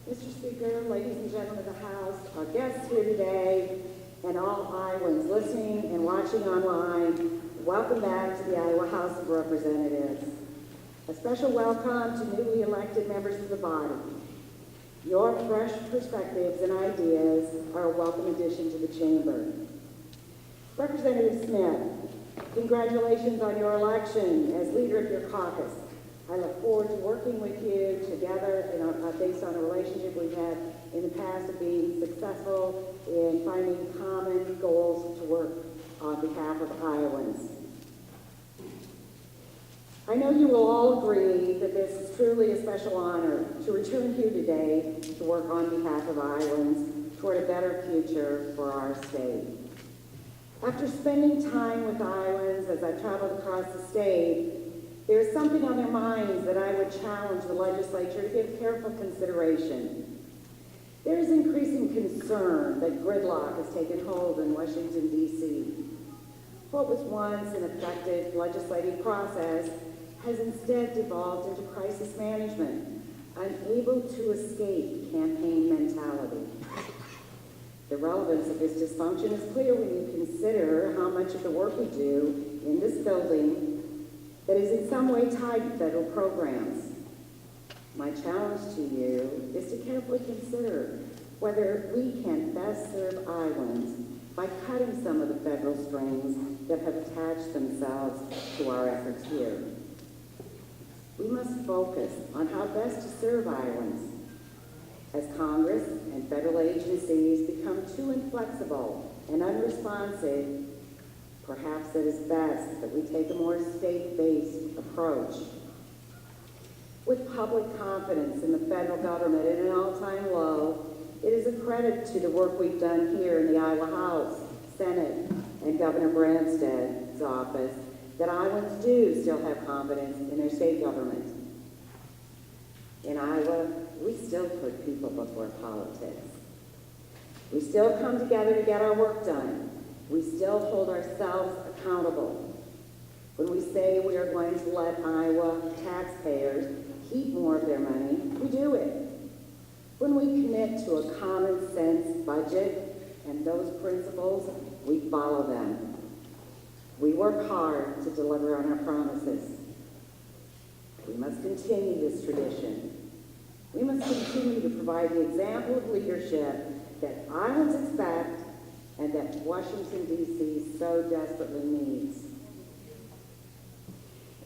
Mr. Speaker, ladies and gentlemen of the House, our guests here today, and all Iowans listening and watching online, welcome back to the Iowa House of Representatives. A special welcome to newly elected members of the body. Your fresh perspectives and ideas are a welcome addition to the chamber. Representative Smith, congratulations on your election as leader of your caucus. I look forward to working with you together based on a relationship we've had in the past of being successful in finding common goals to work on behalf of Iowans. I know you will all agree that this is truly a special honor to return here today to work on behalf of Iowans toward a better future for our state. After spending time with Iowans as I've traveled across the state, there is something on their minds that I would challenge the legislature to give careful consideration. There is increasing concern that gridlock has taken hold in Washington, D.C. What was once an effective legislative process has instead devolved into crisis management, unable to escape campaign mentality. The relevance of this dysfunction is clear when you consider how much of the work we do in this building that is in some way tied to federal programs. My challenge to you is to carefully consider whether we can best serve Iowans by cutting some of the federal strings that have attached themselves to our efforts here. We must focus on how best to serve Iowans. As Congress and federal agencies become too inflexible and unresponsive, perhaps it is best that we take a more state-based approach. With public confidence in the federal government at an all-time low, it is a credit to the work we've done here in the Iowa House, Senate, and Governor Branstad's office that Iowans do still have confidence in their state government. In Iowa, we still put people before politics. We still come together to get our work done. We still hold ourselves accountable. When we say we are going to let Iowa taxpayers keep more of their money, we do it. When we commit to a common sense budget and those principles, we follow them. We work hard to deliver on our promises. We must continue this tradition. We must continue to provide the example of leadership that Iowans expect and that Washington, D.C. so desperately needs.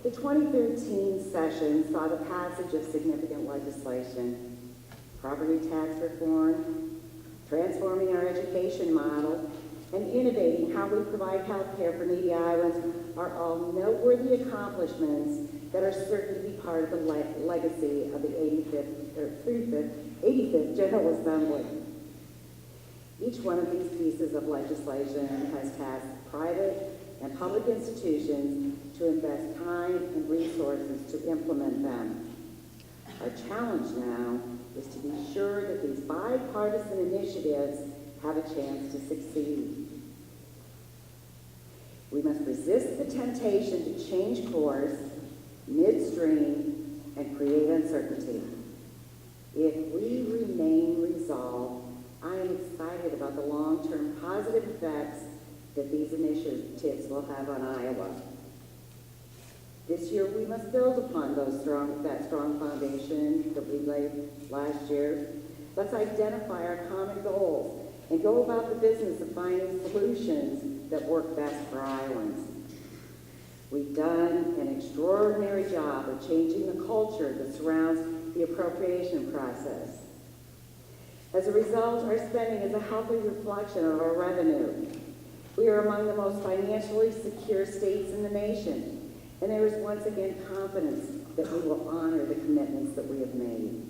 The 2013 session saw the passage of significant legislation: property tax reform, transforming our education model, and innovating how we provide health care for needy Iowans are all noteworthy accomplishments that are certain to be part of the legacy of the 85th General Assembly. Each one of these pieces of legislation has tasked private and public institutions to invest time and resources to implement them. Our challenge now is to be sure that these bipartisan initiatives have a chance to succeed. We must resist the temptation to change course midstream and create uncertainty. If we remain resolved, I am excited about the long-term positive effects that these initiatives will have on Iowa. This year, we must build upon that strong foundation that we laid last year. Let's identify our common goals and go about the business of finding solutions that work best for Iowans. We've done an extraordinary job of changing the culture that surrounds the appropriation process. As a result, our spending is a healthy reflection of our revenue. We are among the most financially secure states in the nation, and there is once again confidence that we will honor the commitments that we have made.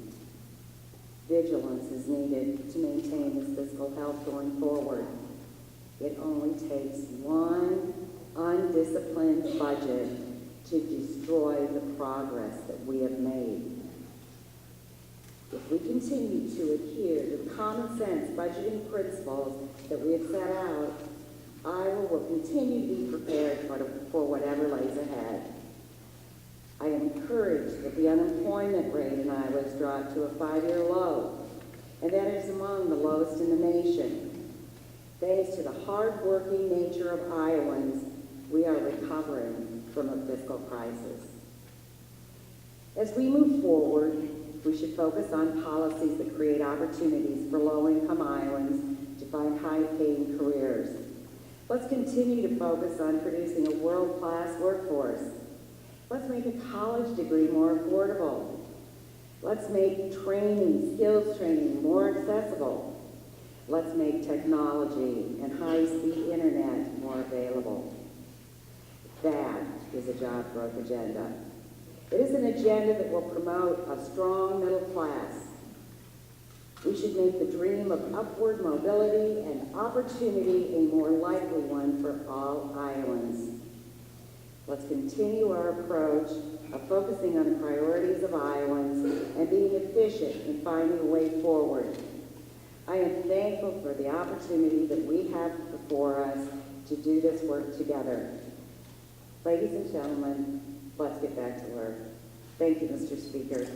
Vigilance is needed to maintain this fiscal health going forward. It only takes one undisciplined budget to destroy the progress that we have made. If we continue to adhere to the common sense budgeting principles that we have set out, Iowa will continue to be prepared for whatever lays ahead. I am encouraged that the unemployment rate in Iowa has dropped to a 5-year low, and that is among the lowest in the nation. Thanks to the hard-working nature of Iowans, we are recovering from a fiscal crisis. As we move forward, we should focus on policies that create opportunities for low-income Iowans to find high-paying careers. Let's continue to focus on producing a world-class workforce. Let's make a college degree more affordable. Let's make training, skills training, more accessible. Let's make technology and high-speed internet more available. That is a job growth agenda. It is an agenda that will promote a strong middle class. We should make the dream of upward mobility and opportunity a more likely one for all Iowans. Let's continue our approach of focusing on the priorities of Iowans and being efficient in finding a way forward. I am thankful for the opportunity that we have before us to do this work together. Ladies and gentlemen, let's get back to work. Thank you, Mr. Speaker.